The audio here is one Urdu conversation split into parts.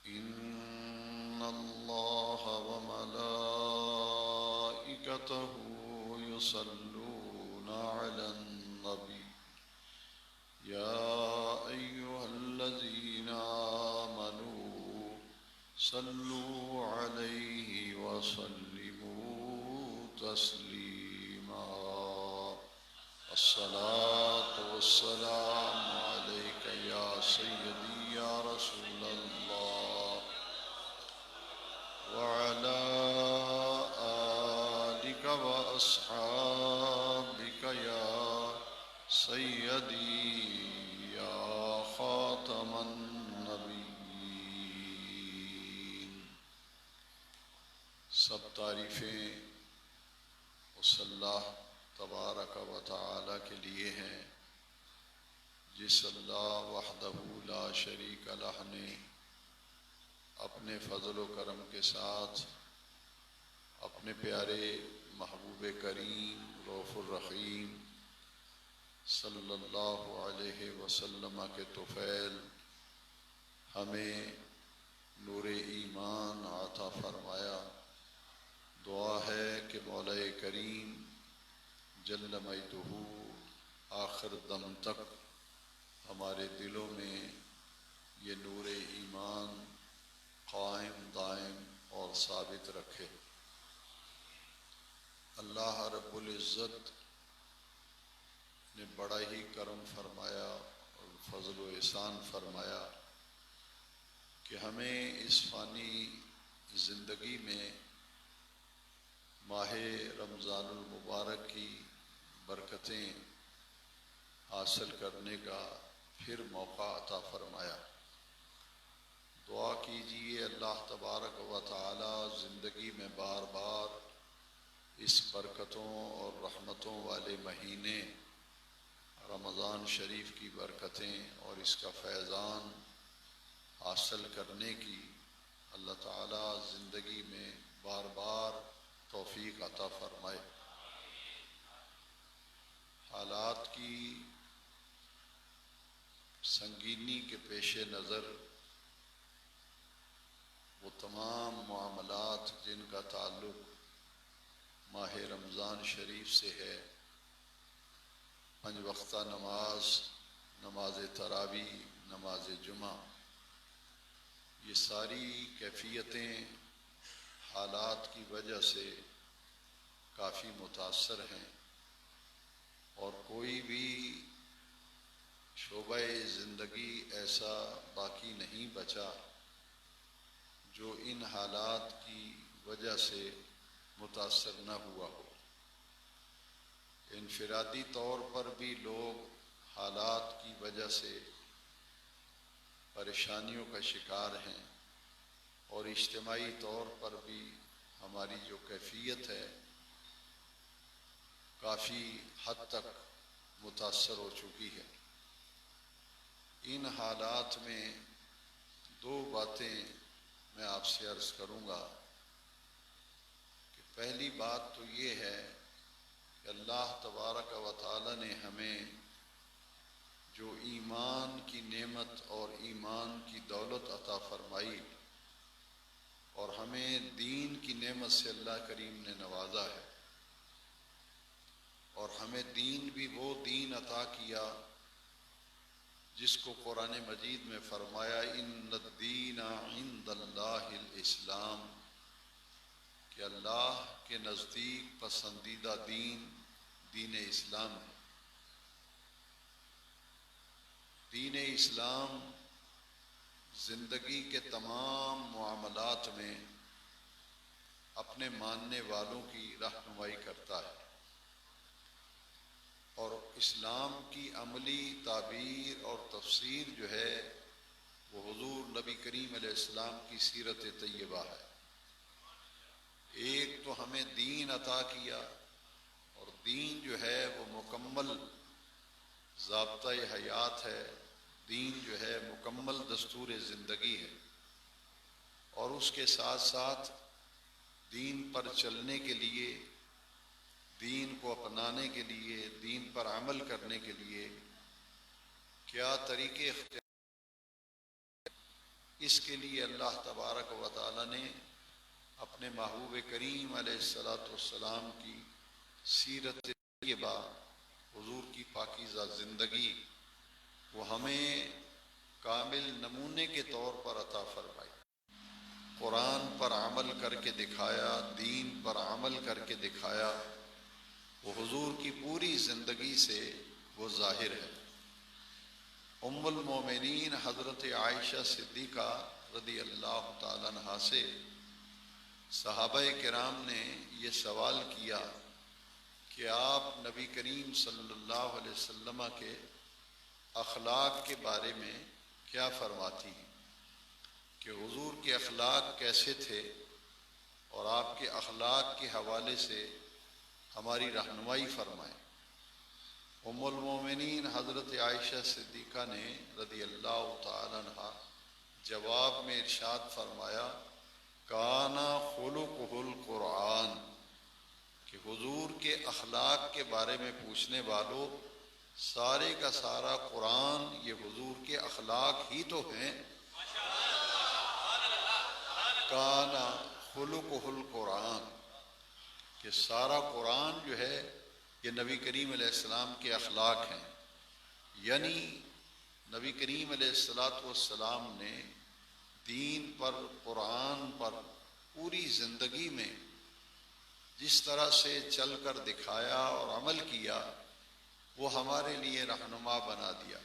إن الله وملائكته يصلون على النبي يا أيها الذين آمنوا صلوا عليه وسلموا تسليما الصلاة والسلام عليك يا سيدي يا رسول الله وعلى آلك وأصحابك يا سيدي يا خاتم النبيين. سب تعریفیں اس اللہ تبارک و تعالی کے لیے ہیں جس اللہ وحدہ لا شریک لہ نے اپنے فضل و کرم کے ساتھ اپنے پیارے محبوب کریم رؤوف الرحیم صلی اللہ علیہ وسلم کے طفیل ہمیں نور ایمان عطا فرمایا. دعا ہے کہ مولا کریم جل مجدہ آخر دم تک ہمارے دلوں میں یہ نور ایمان قائم دائم اور ثابت رکھے. اللہ رب العزت نے بڑا ہی کرم فرمایا اور فضل و احسان فرمایا کہ ہمیں اس فانی زندگی میں ماہ رمضان المبارک کی برکتیں حاصل کرنے کا پھر موقع عطا فرمایا. دعا کیجیے اللہ تبارک و تعالی زندگی میں بار بار اس برکتوں اور رحمتوں والے مہینے رمضان شریف کی برکتیں اور اس کا فیضان حاصل کرنے کی اللہ تعالی زندگی میں بار بار توفیق عطا فرمائے. حالات کی سنگینی کے پیش نظر وہ تمام معاملات جن کا تعلق ماہ رمضان شریف سے ہے، 5 وقتہ نماز، نماز تراویح، نماز جمعہ، یہ ساری کیفیتیں حالات کی وجہ سے کافی متاثر ہیں اور کوئی بھی شعبہ زندگی ایسا باقی نہیں بچا جو ان حالات کی وجہ سے متاثر نہ ہوا ہو. انفرادی طور پر بھی لوگ حالات کی وجہ سے پریشانیوں کا شکار ہیں اور اجتماعی طور پر بھی ہماری جو کیفیت ہے کافی حد تک متاثر ہو چکی ہے. ان حالات میں 2 باتیں میں آپ سے عرض کروں گا کہ پہلی بات تو یہ ہے کہ اللہ تبارک و تعالی نے ہمیں جو ایمان کی نعمت اور ایمان کی دولت عطا فرمائی اور ہمیں دین کی نعمت سے اللہ کریم نے نوازا ہے اور ہمیں دین بھی وہ دین عطا کیا جس کو قرآن مجید میں فرمایا ان الدین عند اللہ الاسلام کہ اللہ کے نزدیک پسندیدہ دین دین اسلام ہے. دین اسلام زندگی کے تمام معاملات میں اپنے ماننے والوں کی رہنمائی کرتا ہے اور اسلام کی عملی تعبیر اور تفسیر جو ہے وہ حضور نبی کریم علیہ السلام کی سیرت طیبہ ہے. ایک تو ہمیں دین عطا کیا اور دین جو ہے وہ مکمل ضابطۂ حیات ہے، دین جو ہے مکمل دستور زندگی ہے اور اس کے ساتھ ساتھ دین پر چلنے کے لیے، دین کو اپنانے کے لیے، دین پر عمل کرنے کے لیے کیا طریقے اختیار، اس کے لیے اللہ تبارک و تعالی نے اپنے محبوب کریم علیہ الصلاۃ والسلام کی سیرت طیبہ، حضور کی پاکیزہ زندگی، وہ ہمیں کامل نمونے کے طور پر عطا فرمائی۔ قرآن پر عمل کر کے دکھایا، دین پر عمل کر کے دکھایا، وہ حضور کی پوری زندگی سے وہ ظاہر ہے۔ ام المومنین حضرت عائشہ صدیقہ رضی اللہ تعالیٰ عنہا سے صحابہ کرام نے یہ سوال کیا کہ آپ نبی کریم صلی اللہ علیہ وسلم کے اخلاق کے بارے میں کیا فرماتی ہیں، کہ حضور کے اخلاق کیسے تھے، اور آپ کے اخلاق کے حوالے سے ہماری رہنمائی فرمائیں۔ ام المومنین حضرت عائشہ صدیقہ نے رضی اللہ تعالی عنہا جواب میں ارشاد فرمایا، کانا خلقہ القرآن، کہ حضور کے اخلاق کے بارے میں پوچھنے والوں، سارے کا سارا قرآن یہ حضور کے اخلاق ہی تو ہیں۔ کانا خلقہ القرآن، کہ سارا قرآن جو ہے یہ نبی کریم علیہ السلام کے اخلاق ہیں۔ یعنی نبی کریم علیہ السلام نے دین پر، قرآن پر پوری زندگی میں جس طرح سے چل کر دکھایا اور عمل کیا، وہ ہمارے لیے رہنما بنا دیا۔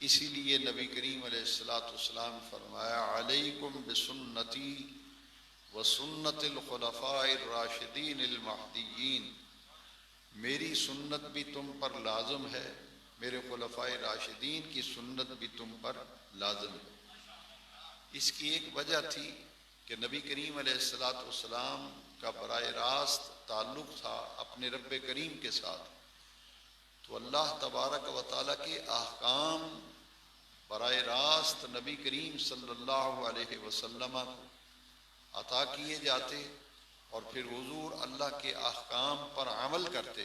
اسی لیے نبی کریم علیہ السلام فرمایا، علیکم بسنتی وسنت الخلفاء الراشدین المہدیین، میری سنت بھی تم پر لازم ہے، میرے خلفاء راشدین کی سنت بھی تم پر لازم ہے۔ اس کی ایک وجہ تھی کہ نبی کریم علیہ السلام کا براہ راست تعلق تھا اپنے رب کریم کے ساتھ، تو اللہ تبارک و تعالیٰ کے احکام براہ راست نبی کریم صلی اللہ علیہ وسلم کو عطا کیے جاتے، اور پھر حضور اللہ کے احکام پر عمل کرتے،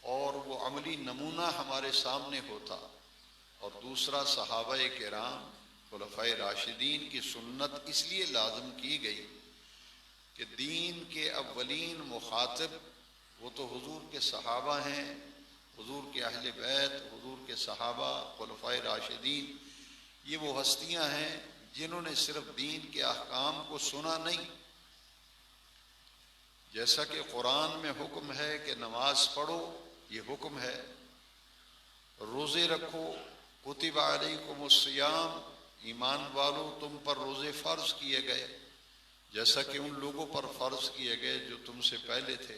اور وہ عملی نمونہ ہمارے سامنے ہوتا۔ اور دوسرا، صحابہ کرام خلفائے راشدین کی سنت اس لیے لازم کی گئی کہ دین کے اولین مخاطب وہ تو حضور کے صحابہ ہیں، حضور کے اہل بیت، حضور کے صحابہ، خلفائے راشدین، یہ وہ ہستیاں ہیں جنہوں نے صرف دین کے احکام کو سنا نہیں۔ جیسا کہ قرآن میں حکم ہے کہ نماز پڑھو، یہ حکم ہے، روزے رکھو، کتب علیکم الصیام، ایمان والو تم پر روزے فرض کیے گئے، جیسا کہ ان لوگوں پر فرض کیے گئے جو تم سے پہلے تھے۔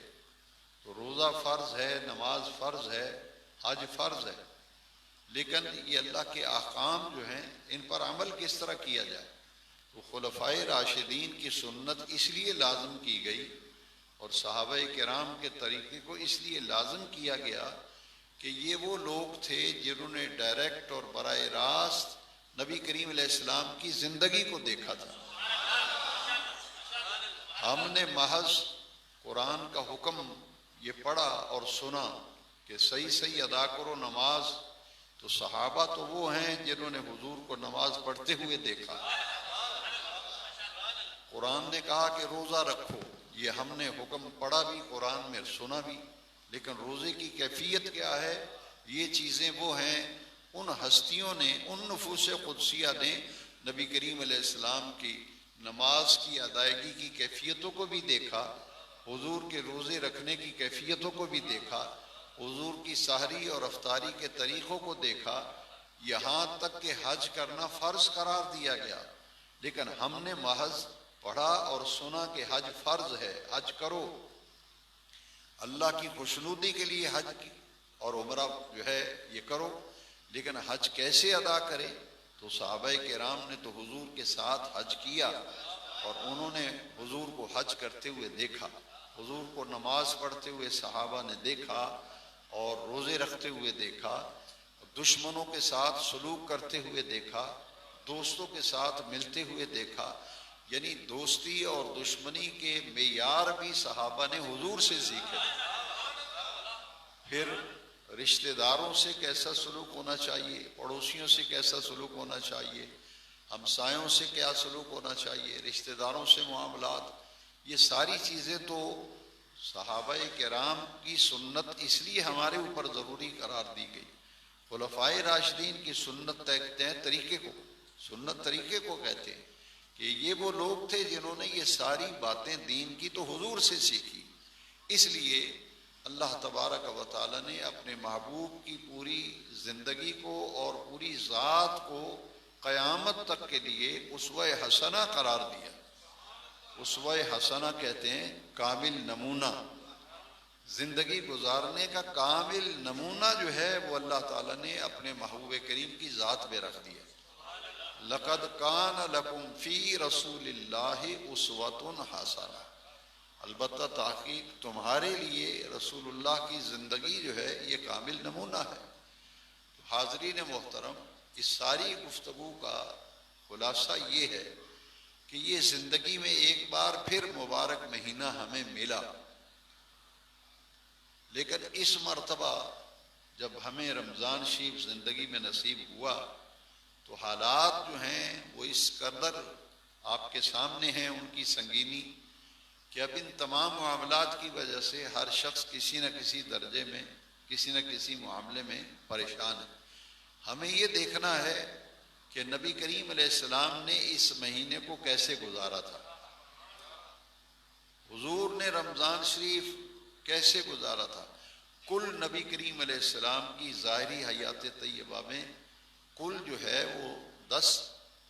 تو روزہ فرض ہے، نماز فرض ہے، حج فرض ہے، لیکن یہ اللہ کے احکام جو ہیں ان پر عمل کس طرح کیا جائے؟ تو خلفائے راشدین کی سنت اس لیے لازم کی گئی، اور صحابہ کرام کے طریقے کو اس لیے لازم کیا گیا کہ یہ وہ لوگ تھے جنہوں نے ڈائریکٹ اور براہ راست نبی کریم علیہ السلام کی زندگی کو دیکھا تھا۔ ہم نے محض قرآن کا حکم یہ پڑھا اور سنا کہ صحیح صحیح ادا کرو نماز، تو صحابہ تو وہ ہیں جنہوں نے حضور کو نماز پڑھتے ہوئے دیکھا۔ قرآن نے کہا کہ روزہ رکھو، یہ ہم نے حکم پڑھا بھی، قرآن میں سنا بھی، لیکن روزے کی کیفیت کیا ہے؟ یہ چیزیں وہ ہیں، ان ہستیوں نے، ان نفوس قدسیہ نے نبی کریم علیہ السلام کی نماز کی ادائیگی کی کیفیتوں کو بھی دیکھا، حضور کے روزے رکھنے کی کیفیتوں کو بھی دیکھا، حضور کی سحری اور افطاری کے طریقوں کو دیکھا، یہاں تک کہ حج کرنا فرض قرار دیا گیا، لیکن ہم نے محض پڑھا اور سنا کہ حج فرض ہے، حج کرو، اللہ کی خوشنودی کے لیے حج کی اور عمرہ جو ہے یہ کرو، لیکن حج کیسے ادا کرے؟ تو صحابہ کرام نے تو حضور کے ساتھ حج کیا، اور انہوں نے حضور کو حج کرتے ہوئے دیکھا، حضور کو نماز پڑھتے ہوئے صحابہ نے دیکھا، اور روزے رکھتے ہوئے دیکھا، دشمنوں کے ساتھ سلوک کرتے ہوئے دیکھا، دوستوں کے ساتھ ملتے ہوئے دیکھا۔ یعنی دوستی اور دشمنی کے معیار بھی صحابہ نے حضور سے سیکھے۔ پھر رشتہ داروں سے کیسا سلوک ہونا چاہیے، پڑوسیوں سے کیسا سلوک ہونا چاہیے، ہمسایوں سے کیا سلوک ہونا چاہیے، رشتہ داروں سے معاملات، یہ ساری چیزیں تو صحابہ کرام کی سنت اس لیے ہمارے اوپر ضروری قرار دی گئی۔ خلفائے راشدین کی سنت کہتے ہیں طریقے کو، سنت طریقے کو کہتے ہیں کہ یہ وہ لوگ تھے جنہوں نے یہ ساری باتیں دین کی تو حضور سے سیکھی۔ اس لیے اللہ تبارک و تعالی نے اپنے محبوب کی پوری زندگی کو اور پوری ذات کو قیامت تک کے لیے اسوہ حسنہ قرار دیا۔ اسوہ حسنہ کہتے ہیں کامل نمونہ، زندگی گزارنے کا کامل نمونہ جو ہے وہ اللہ تعالیٰ نے اپنے محبوب کریم کی ذات میں رکھ دیا۔ لَقَدْ كَانَ لَكُمْ فِي رَسُولِ اللَّهِ أُسْوَةٌ حَسَنَةٌ، البتہ تحقیق تمہارے لیے رسول اللہ کی زندگی جو ہے یہ کامل نمونہ ہے۔ حاضرین محترم، اس ساری گفتگو کا خلاصہ یہ ہے کہ یہ زندگی میں ایک بار پھر مبارک مہینہ ہمیں ملا، لیکن اس مرتبہ جب ہمیں رمضان شریف زندگی میں نصیب ہوا تو حالات جو ہیں وہ اس قدر آپ کے سامنے ہیں، ان کی سنگینی، کہ اب ان تمام معاملات کی وجہ سے ہر شخص کسی نہ کسی درجے میں، کسی نہ کسی معاملے میں پریشان ہے۔ ہمیں یہ دیکھنا ہے کہ نبی کریم علیہ السلام نے اس مہینے کو کیسے گزارا تھا، حضور نے رمضان شریف کیسے گزارا تھا۔ کل نبی کریم علیہ السلام کی ظاہری حیات طیبہ میں کل جو ہے وہ 10،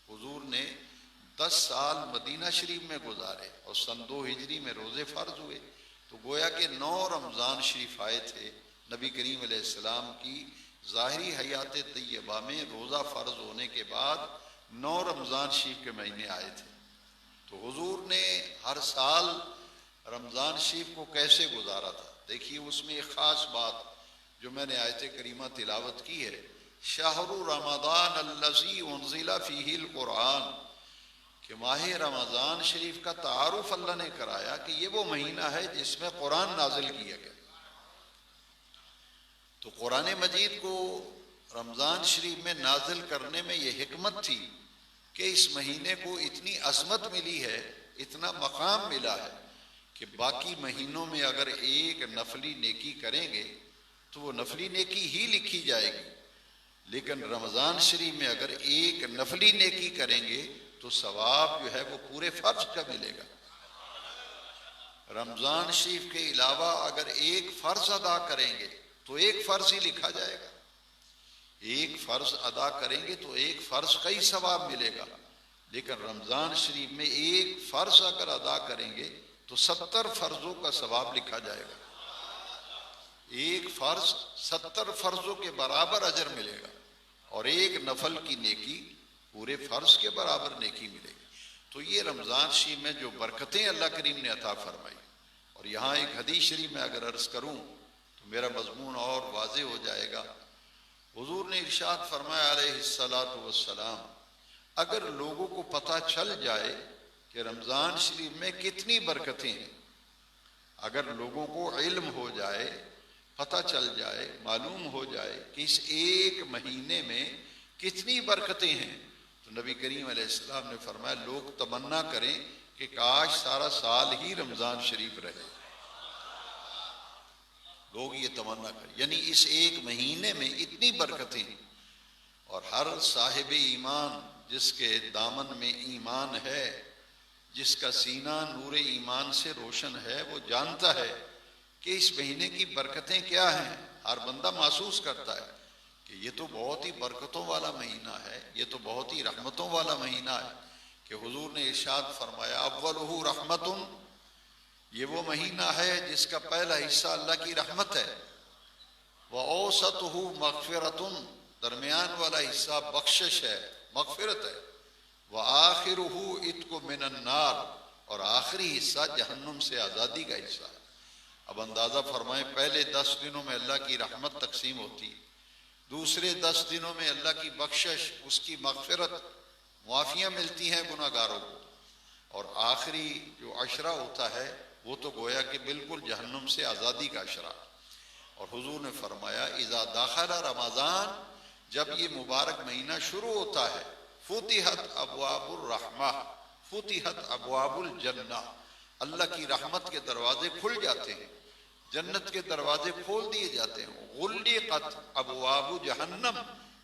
حضور نے 10 سال مدینہ شریف میں گزارے اور سن 2 ہجری میں روزے فرض ہوئے، تو گویا کہ 9 رمضان شریف آئے تھے نبی کریم علیہ السلام کی ظاہری حیات طیبہ میں، روزہ فرض ہونے کے بعد 9 رمضان شریف کے مہینے آئے تھے۔ تو حضور نے ہر سال رمضان شریف کو کیسے گزارا تھا، دیکھیے اس میں ایک خاص بات جو میں نے آیت کریمہ تلاوت کی ہے، شہر رمضان الذی انزل فیہ القرآن، کہ ماہ رمضان شریف کا تعارف اللہ نے کرایا کہ یہ وہ مہینہ ہے جس میں قرآن نازل کیا گیا۔ تو قرآن مجید کو رمضان شریف میں نازل کرنے میں یہ حکمت تھی کہ اس مہینے کو اتنی عظمت ملی ہے، اتنا مقام ملا ہے کہ باقی مہینوں میں اگر ایک نفلی نیکی کریں گے تو وہ نفلی نیکی ہی لکھی جائے گی، لیکن رمضان شریف میں اگر ایک نفلی نیکی کریں گے تو ثواب جو ہے وہ پورے فرض کا ملے گا۔ رمضان شریف کے علاوہ اگر ایک فرض ادا کریں گے تو ایک فرض ہی لکھا جائے گا، ایک فرض ادا کریں گے تو ایک فرض کا ہی ثواب ملے گا، لیکن رمضان شریف میں ایک فرض اگر ادا کریں گے تو 70 فرضوں کا ثواب لکھا جائے گا، ایک فرض 70 فرضوں کے برابر اجر ملے گا، اور ایک نفل کی نیکی پورے فرض کے برابر نیکی ملے گی۔ تو یہ رمضان شریف میں جو برکتیں اللہ کریم نے عطا فرمائی، اور یہاں ایک حدیث شریف میں اگر عرض کروں تو میرا مضمون اور واضح ہو جائے گا۔ حضور نے ارشاد فرمایا علیہ الصلاۃ والسلام، اگر لوگوں کو پتہ چل جائے کہ رمضان شریف میں کتنی برکتیں ہیں، اگر لوگوں کو علم ہو جائے، پتہ چل جائے، معلوم ہو جائے کہ اس ایک مہینے میں کتنی برکتیں ہیں، تو نبی کریم علیہ السلام نے فرمایا لوگ تمنا کریں کہ کاش سارا سال ہی رمضان شریف رہے، لوگ یہ تمنا کریں، یعنی اس ایک مہینے میں اتنی برکتیں ہیں۔ اور ہر صاحب ایمان جس کے دامن میں ایمان ہے، جس کا سینہ نور ایمان سے روشن ہے، وہ جانتا ہے کہ اس مہینے کی برکتیں کیا ہیں۔ ہر بندہ محسوس کرتا ہے کہ یہ تو بہت ہی برکتوں والا مہینہ ہے، یہ تو بہت ہی رحمتوں والا مہینہ ہے، کہ حضور نے ارشاد فرمایا اولہ رحمت، یہ وہ مہینہ ہے جس کا پہلا حصہ اللہ کی رحمت ہے، وَأَوْسَطُهُ مَغْفِرَةٌ، درمیان والا حصہ بخشش ہے، مغفرت ہے، وَآخِرُهُ عِتْقٌ مِّنَ النَّارِ، اور آخری حصہ جہنم سے آزادی کا حصہ ہے۔ اب اندازہ فرمائیں، پہلے 10 دنوں میں اللہ کی رحمت تقسیم ہوتی، دوسرے 10 دنوں میں اللہ کی بخشش، اس کی مغفرت، معافیاں ملتی ہیں گناہ گاروں کو، اور آخری جو عشرہ ہوتا ہے وہ تو گویا کہ بالکل جہنم سے آزادی کا عشرہ۔ اور حضور نے فرمایا اذا داخل رمضان، جب یہ مبارک مہینہ شروع ہوتا ہے، فتحت ابواب الرحمہ، فتحت ابواب الجنہ، اللہ کی رحمت کے دروازے کھل جاتے ہیں، جنت کے دروازے کھول دیے جاتے ہیں۔ غلقت ابواب جہنم،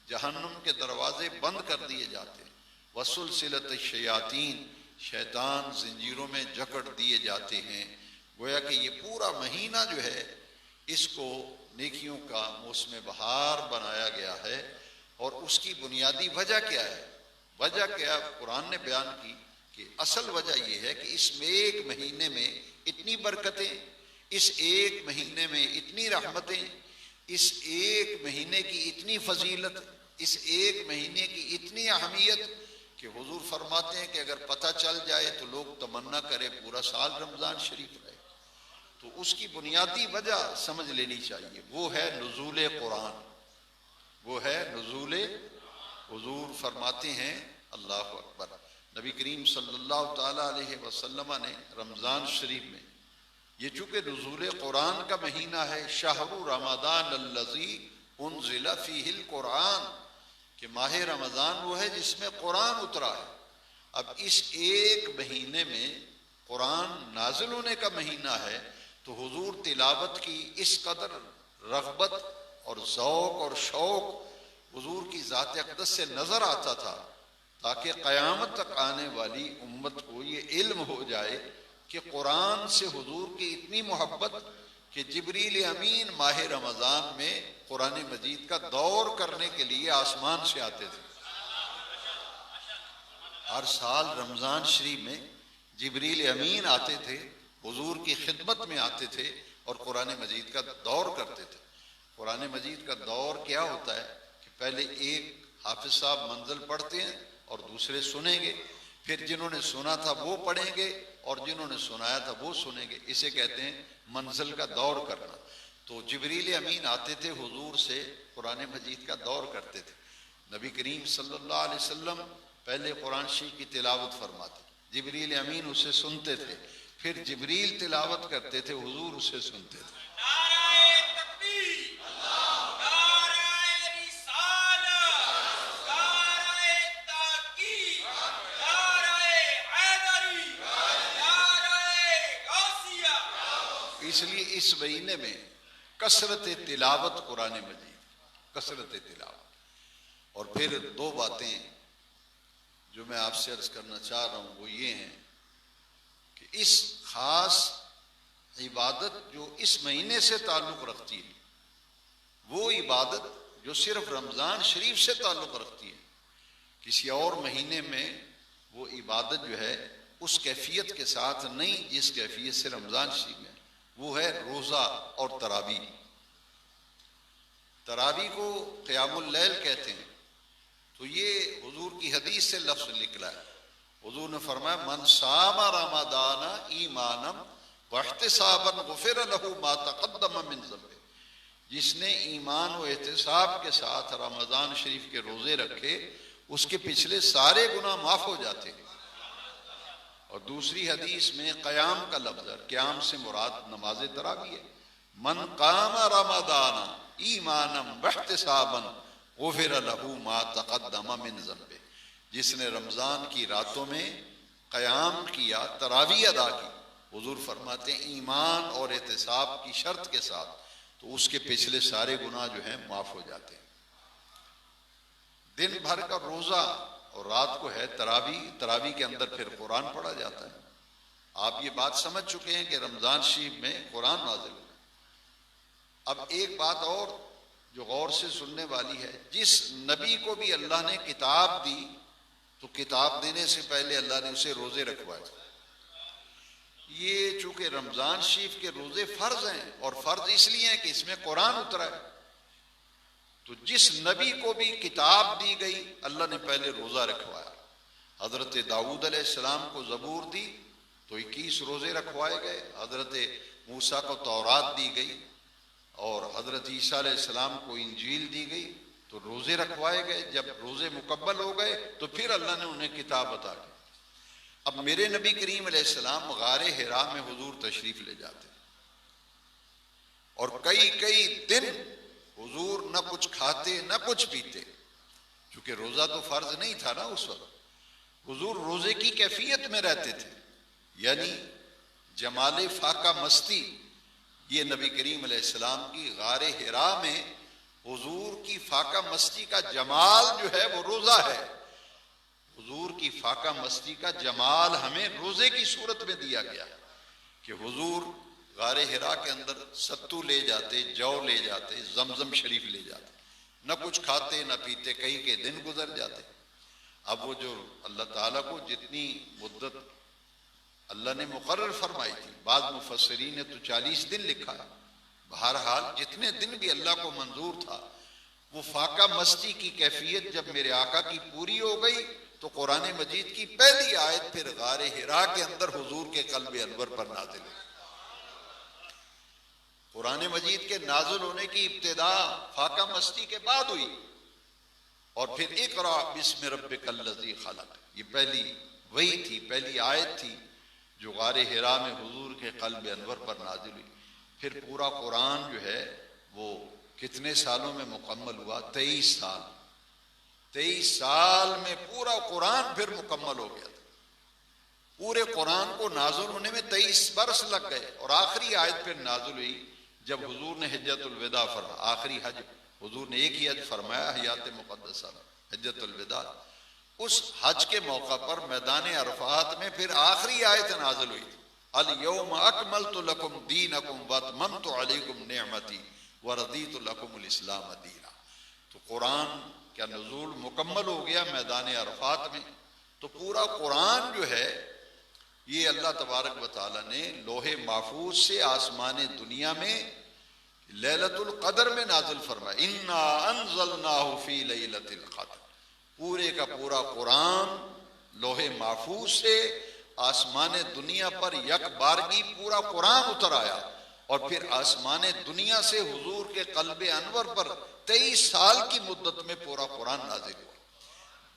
جہنم کے دروازے بند کر دیے جاتے ہیں۔ وسلسلت الشیاطین، شیطان زنجیروں میں جکڑ دیے جاتے ہیں۔ گویا کہ یہ پورا مہینہ جو ہے اس کو نیکیوں کا موسم بہار بنایا گیا ہے۔ اور اس کی بنیادی وجہ کیا ہے؟ وجہ کیا قرآن نے بیان کی کہ اصل وجہ یہ ہے کہ اس میں ایک مہینے میں اتنی برکتیں، اس ایک مہینے میں اتنی رحمتیں، اس ایک مہینے کی اتنی فضیلت، اس ایک مہینے کی اتنی اہمیت کہ حضور فرماتے ہیں کہ اگر پتہ چل جائے تو لوگ تمنا کرے پورا سال رمضان شریف رہے۔ تو اس کی بنیادی وجہ سمجھ لینی چاہیے، وہ ہے نزول قرآن، وہ ہے نزول۔ حضور فرماتے ہیں اللہ اکبر، نبی کریم صلی اللہ تعالیٰ علیہ وسلم نے رمضان شریف میں، یہ چونکہ نزول قرآن کا مہینہ ہے، شہر رمضان الذی انزل فیہ القرآن، کہ ماہ رمضان وہ ہے جس میں قرآن اترا ہے۔ اب اس ایک مہینے میں قرآن نازل ہونے کا مہینہ ہے، تو حضور تلاوت کی اس قدر رغبت اور ذوق اور شوق حضور کی ذات اقدس سے نظر آتا تھا، تاکہ قیامت تک آنے والی امت کو یہ علم ہو جائے کہ قرآن سے حضور کی اتنی محبت کہ جبریل امین ماہ رمضان میں قرآن مجید کا دور کرنے کے لیے آسمان سے آتے تھے۔ ہر سال رمضان شریف میں جبریل امین آتے تھے، حضور کی خدمت میں آتے تھے اور قرآن مجید کا دور کرتے تھے۔ قرآن مجید کا دور کیا ہوتا ہے کہ پہلے ایک حافظ صاحب منزل پڑھتے ہیں اور دوسرے سنیں گے، پھر جنہوں نے سنا تھا وہ پڑھیں گے اور جنہوں نے سنایا تھا وہ سنیں گے۔ اسے کہتے ہیں منزل کا دور کرنا۔ تو جبریل امین آتے تھے، حضور سے قرآن مجید کا دور کرتے تھے۔ نبی کریم صلی اللہ علیہ وسلم پہلے قرآن شریف کی تلاوت فرماتے، جبریل امین اسے سنتے تھے، پھر جبریل تلاوت کرتے تھے، حضور اسے سنتے تھے۔ اس لیے اس مہینے میں کثرت تلاوت قرآن مجید، کثرت تلاوت۔ اور پھر دو باتیں جو میں آپ سے عرض کرنا چاہ رہا ہوں وہ یہ ہیں کہ اس خاص عبادت جو اس مہینے سے تعلق رکھتی ہے، وہ عبادت جو صرف رمضان شریف سے تعلق رکھتی ہے، کسی اور مہینے میں وہ عبادت جو ہے اس کیفیت کے ساتھ نہیں جس کیفیت سے رمضان شریف میں، وہ ہے روزہ اور تراویح۔ تراویح کو قیام اللیل کہتے ہیں، تو یہ حضور کی حدیث سے لفظ نکلا ہے۔ حضور نے فرمایا من صام رمضان ایمانا واحتسابا غفر له ما تقدم من ذنبه، جس نے ایمان و احتساب کے ساتھ رمضان شریف کے روزے رکھے اس کے پچھلے سارے گناہ معاف ہو جاتے ہیں۔ اور دوسری حدیث میں قیام کا لفظ ہے، قیام سے مراد نماز تراویح ہے۔ من قام رمضان ایمانا واحتسابا غفر له ما تقدم من ذنبه، جس نے رمضان کی راتوں میں قیام کیا، تراویح ادا کی، حضور فرماتے ہیں ایمان اور احتساب کی شرط کے ساتھ، تو اس کے پچھلے سارے گناہ جو ہیں معاف ہو جاتے ہیں۔ دن بھر کا روزہ اور رات کو ہے تراویح، تراویح کے اندر پھر قرآن پڑھا جاتا ہے۔ آپ یہ بات سمجھ چکے ہیں کہ رمضان شریف میں قرآن نازل ہوا۔ اب ایک بات اور جو غور سے سننے والی ہے، جس نبی کو بھی اللہ نے کتاب دی تو کتاب دینے سے پہلے اللہ نے اسے روزے رکھوائے۔ یہ چونکہ رمضان شریف کے روزے فرض ہیں، اور فرض اس لیے ہیں کہ اس میں قرآن اترا ہے، تو جس نبی کو بھی کتاب دی گئی اللہ نے پہلے روزہ رکھوایا۔ حضرت داؤد علیہ السلام کو زبور دی تو 21 روزے رکھوائے گئے، حضرت موسیٰ کو تورات دی گئی، اور حضرت عیسیٰ علیہ السلام کو انجیل دی گئی تو روزے رکھوائے گئے۔ جب روزے مکمل ہو گئے تو پھر اللہ نے انہیں کتاب عطا کی۔ اب میرے نبی کریم علیہ السلام غار حرا میں حضور تشریف لے جاتے اور کئی دن حضور نہ کچھ کھاتے نہ کچھ پیتے، چونکہ روزہ تو فرض نہیں تھا نا اس وقت. حضور روزے کی کیفیت میں رہتے تھے، یعنی جمال فاقہ مستی. یہ نبی کریم علیہ السلام کی غار حرا میں حضور کی فاقہ مستی کا جمال جو ہے وہ روزہ ہے. حضور کی فاقہ مستی کا جمال ہمیں روزے کی صورت میں دیا گیا کہ حضور غار حرا کے اندر ستو لے جاتے، جو لے جاتے، زمزم شریف لے جاتے، نہ کچھ کھاتے نہ پیتے، کئی کے دن گزر جاتے. اب وہ جو اللہ تعالیٰ کو جتنی مدت اللہ نے مقرر فرمائی تھی، بعض مفسرین نے تو 40 دن لکھا ہے، بہرحال جتنے دن بھی اللہ کو منظور تھا، وہ فاقہ مستی کی کیفیت جب میرے آقا کی پوری ہو گئی تو قرآن مجید کی پہلی آیت پھر غار حرا کے اندر حضور کے قلب انور پر نازل ہوئی. قرآن مجید کے نازل ہونے کی ابتدا فاقہ مستی کے بعد ہوئی، اور پھر اقرا بسم ربک الذی خلق، یہ پہلی وحی تھی، پہلی آیت تھی جو غار حرا میں حضور کے قلب انور پر نازل ہوئی. پھر پورا قرآن جو ہے وہ کتنے سالوں میں مکمل ہوا؟ 23 سال. 23 سال میں پورا قرآن پھر مکمل ہو گیا تھا. پورے قرآن کو نازل ہونے میں 23 برس لگ گئے، اور آخری آیت پھر نازل ہوئی جب حضور نے حجۃ الوداع فرمایا. آخری حج حضور نے ایک ہی حج فرمایا، حیات مقدسہ حجۃ الوداع. اس حج کے موقع پر میدان عرفات میں پھر آخری آیت نازل ہوئی تھی، الیوم اکملت لکم دینکم واتممت علیکم نعمتی ورضیت لکم الاسلام دینا. تو قرآن کا نزول مکمل ہو گیا میدان عرفات میں. تو پورا قرآن جو ہے یہ اللہ تبارک و تعالیٰ نے لوح محفوظ سے آسمان دنیا میں لیلۃ القدر میں نازل فرمایا. انا انزلناہ فی لیلۃ القدر. پورے کا پورا قرآن لوح محفوظ سے آسمان دنیا پر یک بارگی پورا قرآن اتر آیا، اور پھر آسمان دنیا سے حضور کے قلب انور پر 23 سال کی مدت میں پورا قرآن نازل ہوا.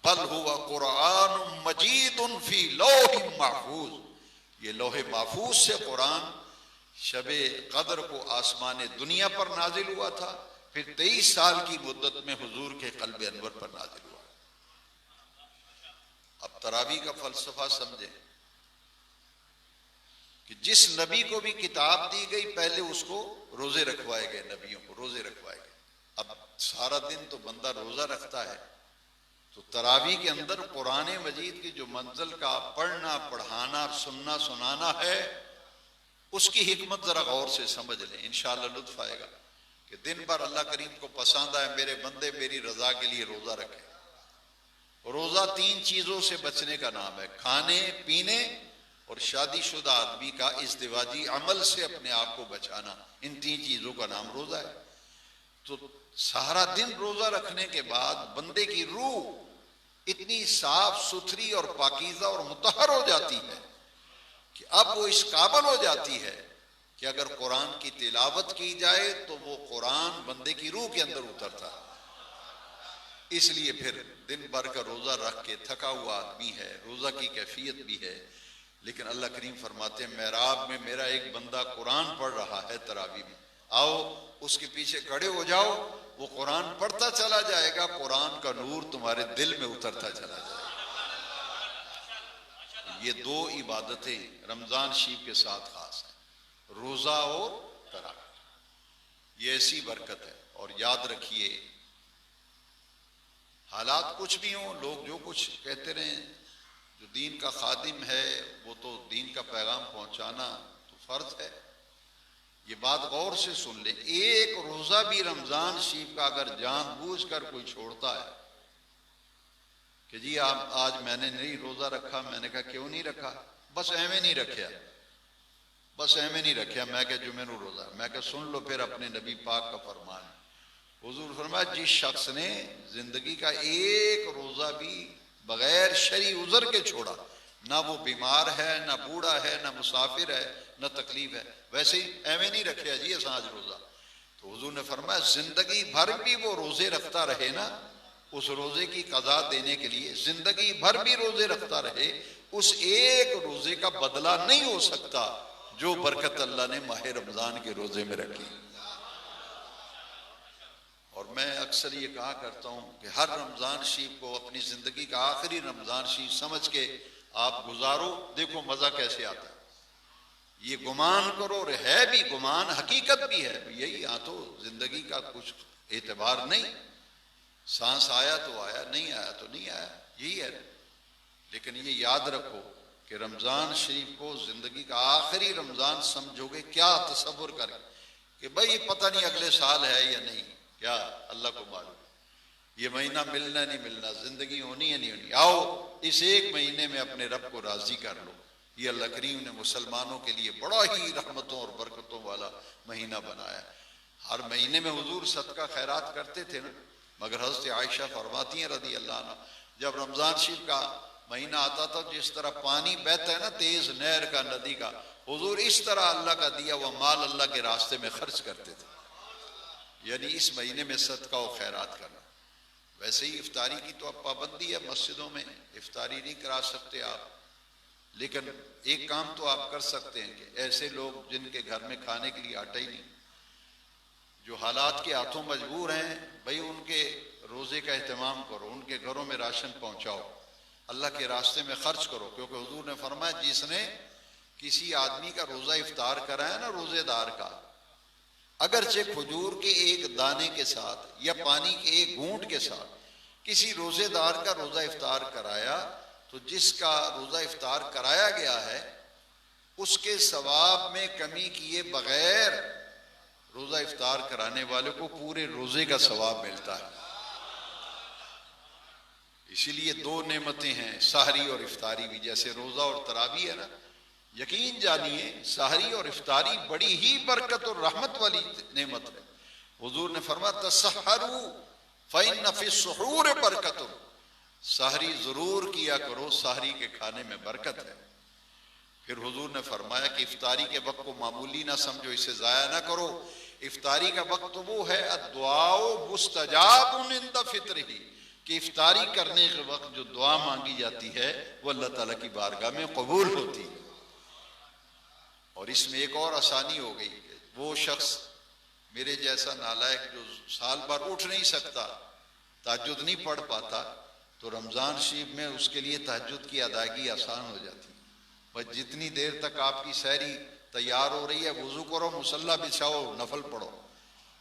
بل ہوا قرآن مجید فی لوح محفوظ. یہ لوح محفوظ سے قرآن شب قدر کو آسمان دنیا پر نازل ہوا تھا، پھر 23 سال کی مدت میں حضور کے قلب انور پر نازل ہوا. اب تراویح کا فلسفہ سمجھیں کہ جس نبی کو بھی کتاب دی گئی پہلے اس کو روزے رکھوائے گئے، نبیوں کو روزے رکھوائے گئے. اب سارا دن تو بندہ روزہ رکھتا ہے، تو تراویح کے اندر قرآن مجید کی جو منزل کا پڑھنا، پڑھانا، سننا، سنانا ہے، اس کی حکمت ذرا غور سے سمجھ لیں. انشاءاللہ لطف آئے گا کہ دن بھر اللہ کریم کو پسند آئے میرے بندے میری رضا کے لیے روزہ رکھیں. روزہ 3 چیزوں سے بچنے کا نام ہے، کھانے پینے اور شادی شدہ آدمی کا ازدواجی عمل سے اپنے آپ کو بچانا. ان 3 چیزوں کا نام روزہ ہے. تو سارا دن روزہ رکھنے کے بعد بندے کی روح اتنی صاف ستھری اور پاکیزہ اور مطہر ہو جاتی ہے کہ اب وہ اس قابل ہو جاتی ہے کہ اگر قرآن کی تلاوت کی جائے تو وہ قرآن بندے کی روح کے اندر اترتا ہے. اس لیے پھر دن بھر کا روزہ رکھ کے تھکا ہوا آدمی ہے، روزہ کی کیفیت بھی ہے، لیکن اللہ کریم فرماتے ہیں محراب میں میرا ایک بندہ قرآن پڑھ رہا ہے تراویح میں، آؤ اس کے پیچھے کھڑے ہو جاؤ، وہ قرآن پڑھتا چلا جائے گا، قرآن کا نور تمہارے دل میں اترتا چلا جائے گا. یہ 2 عبادتیں رمضان شریف کے ساتھ خاص ہیں، روزہ اور تراویح. یہ ایسی برکت ہے. اور یاد رکھیے حالات کچھ بھی ہوں، لوگ جو کچھ کہتے رہیں، جو دین کا خادم ہے وہ تو دین کا پیغام پہنچانا تو فرض ہے. یہ بات غور سے سن لیں، ایک روزہ بھی رمضان شریف کا اگر جان بوجھ کر کوئی چھوڑتا ہے کہ جی آج میں نے نہیں روزہ رکھا، میں نے کہا کیوں نہیں رکھا؟ بس ایویں نہیں رکھیا، بس ایویں نہیں رکھیا، میں کہ جو میں نے روزہ، میں کہ سن لو پھر اپنے نبی پاک کا فرمان. حضور فرمایا جس شخص نے زندگی کا ایک روزہ بھی بغیر شرعی عذر کے چھوڑا، نہ وہ بیمار ہے، نہ بوڑھا ہے، نہ مسافر ہے، نہ تکلیف ہے، ویسے ہی ایویں نہیں رکھے جی ایسا آج روزہ. تو حضور نے فرمایا زندگی بھر بھی وہ روزے رکھتا رہے نا، اس روزے کی قضا دینے کے لیے زندگی بھر بھی روزے رکھتا رہے، اس ایک روزے کا بدلہ نہیں ہو سکتا جو برکت اللہ نے ماہ رمضان کے روزے میں رکھی. اور میں اکثر یہ کہا کرتا ہوں کہ ہر رمضان شریف کو اپنی زندگی کا آخری رمضان شریف سمجھ کے آپ گزارو، دیکھو مزہ کیسے آتا ہے۔ یہ گمان کرو، اور ہے بھی گمان، حقیقت بھی ہے، یہی ہاں تو زندگی کا کچھ اعتبار نہیں، سانس آیا تو آیا، نہیں آیا تو نہیں آیا، یہی ہے۔ لیکن یہ یاد رکھو کہ رمضان شریف کو زندگی کا آخری رمضان سمجھو گے، کیا تصور کر کہ بھائی پتہ نہیں اگلے سال ہے یا نہیں، کیا اللہ کو معلوم، یہ مہینہ ملنا نہیں ملنا، زندگی ہونی ہے نہیں ہونی۔ آؤ اس ایک مہینے میں اپنے رب کو راضی کر لو۔ یہ اللہ کریم نے مسلمانوں کے لیے بڑا ہی رحمتوں اور برکتوں والا مہینہ بنایا۔ ہر مہینے میں حضور صدقہ خیرات کرتے تھے نا، مگر حضرت عائشہ فرماتی ہیں رضی اللہ عنہ، جب رمضان شریف کا مہینہ آتا تھا جس طرح پانی بہتا ہے نا تیز نہر کا، ندی کا، حضور اس طرح اللہ کا دیا وہ مال اللہ کے راستے میں خرچ کرتے تھے، یعنی اس مہینے میں صدقہ و خیرات کرنا۔ ویسے ہی افطاری کی تو اب پابندی ہے، مسجدوں میں افطاری نہیں کرا سکتے آپ، لیکن ایک کام تو آپ کر سکتے ہیں کہ ایسے لوگ جن کے گھر میں کھانے کے لیے آٹا ہی نہیں، جو حالات کے ہاتھوں مجبور ہیں، بھئی ان کے روزے کا اہتمام کرو، ان کے گھروں میں راشن پہنچاؤ، اللہ کے راستے میں خرچ کرو، کیونکہ حضور نے فرمایا جس نے کسی آدمی کا روزہ افطار کرایا نا، روزے دار کا، اگرچہ کھجور کے ایک دانے کے ساتھ یا پانی کے ایک گھونٹ کے ساتھ کسی روزے دار کا روزہ افطار کرایا، تو جس کا روزہ افطار کرایا گیا ہے اس کے ثواب میں کمی کیے بغیر روزہ افطار کرانے والے کو پورے روزے کا ثواب ملتا ہے۔ اسی لیے دو نعمتیں ہیں، سحری اور افطاری بھی، جیسے روزہ اور تراویح ہے نا، یقین جانیے سحری اور افطاری بڑی ہی برکت اور رحمت والی نعمت ہے۔ حضور نے فرمایا تسحروا فإن فی السحور برکت، سحری ضرور کیا کرو، سحری کے کھانے میں برکت ہے۔ پھر حضور نے فرمایا کہ افطاری کے وقت کو معمولی نہ سمجھو، اسے ضائع نہ کرو۔ افطاری کا وقت وہ ہے الدعاء مستجاب عند فطرہ، کہ افطاری کرنے کے وقت جو دعا مانگی جاتی ہے وہ اللہ تعالیٰ کی بارگاہ میں قبول ہوتی ہے۔ اور اس میں ایک اور آسانی ہو گئی، وہ شخص میرے جیسا نالائق جو سال بھر اٹھ نہیں سکتا، تہجد نہیں پڑھ پاتا، تو رمضان شریف میں اس کے لیے تہجد کی ادائیگی آسان ہو جاتی ہے۔ بس جتنی دیر تک آپ کی سحری تیار ہو رہی ہے، وضو کرو، مصلی بچھاؤ، نفل پڑھو،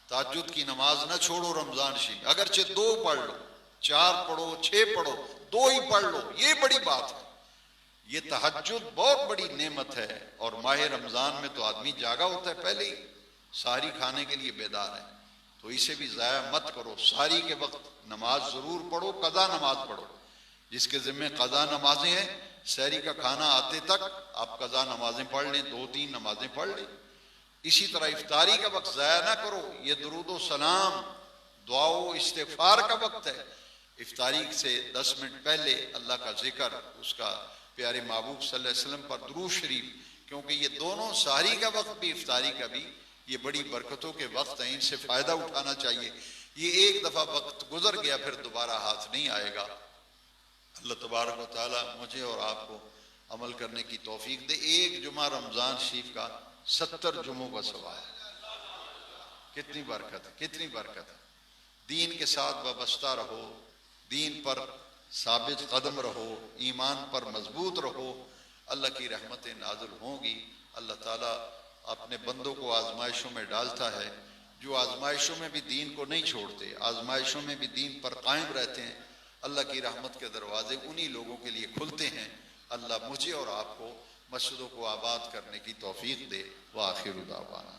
تہجد کی نماز نہ چھوڑو رمضان شریف، اگرچہ 2 پڑھ لو، 4 پڑھو، 6 پڑھو، 2 ہی پڑھ لو، یہ بڑی بات ہے۔ یہ تہجد بہت بڑی نعمت ہے، اور ماہ رمضان میں تو آدمی جاگا ہوتا ہے، پہلے ہی سحری کھانے کے لیے بیدار ہے، تو اسے بھی ضائع مت کرو۔ سحری کے وقت نماز ضرور پڑھو، قضا نماز پڑھو، جس کے ذمہ قضا نمازیں ہیں، سحری کا کھانا آتے تک آپ قضا نمازیں پڑھ لیں، 2-3 نمازیں پڑھ لیں۔ اسی طرح افطاری کا وقت ضائع نہ کرو، یہ درود و سلام، دعا و استغفار کا وقت ہے۔ افطاری سے 10 منٹ پہلے اللہ کا ذکر، اس کا پیارے محبوب صلی اللہ علیہ وسلم پر درود شریف، کیونکہ یہ دونوں سحری کا وقت بھی افطاری کا بھی یہ بڑی برکتوں کے وقت ہیں، ان سے فائدہ اٹھانا چاہیے۔ یہ ایک دفعہ وقت گزر گیا پھر دوبارہ ہاتھ نہیں آئے گا۔ اللہ تبارک و تعالی مجھے اور آپ کو عمل کرنے کی توفیق دے۔ ایک جمعہ رمضان شریف کا 70 جمعوں کا ثواب، کتنی برکت ہے، کتنی برکت ہے۔ دین کے ساتھ وابستہ رہو، دین پر ثابت قدم رہو، ایمان پر مضبوط رہو، اللہ کی رحمتیں نازل ہوں گی۔ اللہ تعالیٰ اپنے بندوں کو آزمائشوں میں ڈالتا ہے، جو آزمائشوں میں بھی دین کو نہیں چھوڑتے، آزمائشوں میں بھی دین پر قائم رہتے ہیں، اللہ کی رحمت کے دروازے انہی لوگوں کے لیے کھلتے ہیں۔ اللہ مجھے اور آپ کو مسجدوں کو آباد کرنے کی توفیق دے۔ وآخر دعوانا